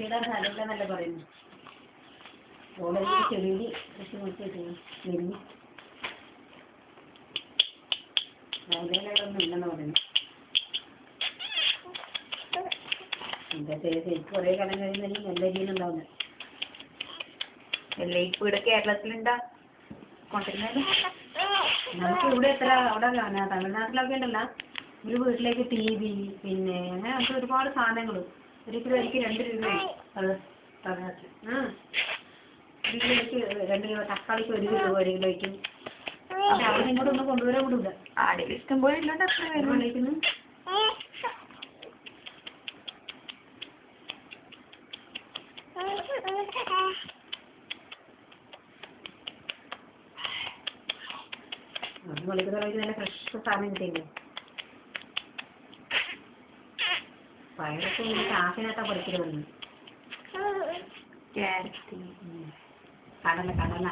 കൃഷിയിടാൻ സ്ഥലമില്ലെന്നല്ലേ പറയുന്നു. ഓളൊരു ചെറിയ കൃഷി മുറിച്ചിട്ട് നെല്ല് അതിലൊന്നും ഇല്ലെന്ന് പറയുന്നു. എന്താ ചെയ്ത് കുറേ കാലം കഴിയുന്നെങ്കിൽ നല്ല രീതിയിലുണ്ടാവുന്നത്. അല്ലേ ഇപ്പൊ ഇവിടെ കേരളത്തിലുണ്ടാ കൊണ്ടിരുന്നത്. നമുക്ക് ഇവിടെ എത്ര അവിടെ തമിഴ്നാട്ടിലൊക്കെ ഉണ്ടല്ലോ, ഒരു വീട്ടിലേക്ക് TV പിന്നെ അങ്ങനെ നമുക്ക് ഒരുപാട് സാധനങ്ങൾ 1 കിലോയ്ക്ക് 2 രൂപയായി. അത് തമിഴ്നാട്ടിൽ 1 കിലോയ്ക്ക് 2 രൂപ, തക്കാളിക്ക് 1 രൂപ 1 കിലോയ്ക്ക്. പക്ഷെ അവിടെ ഇങ്ങോട്ട് ഒന്നും കൊണ്ടുവരാൻ വിടില്ല. ആടെ ഇഷ്ടം പോലെ ഇല്ലോണ്ട് അത്ര കൊണ്ടുവയ്ക്കുന്നു. വെളിക്കുന്നവർക്ക് നല്ല ഫ്രഷ് സാധനം കിട്ടിയില്ലേ. പയറൊക്കെ ഇങ്ങനെ കാശിനകത്താ പറിക്കല് വന്നു. ക്യാരറ്റ് കടല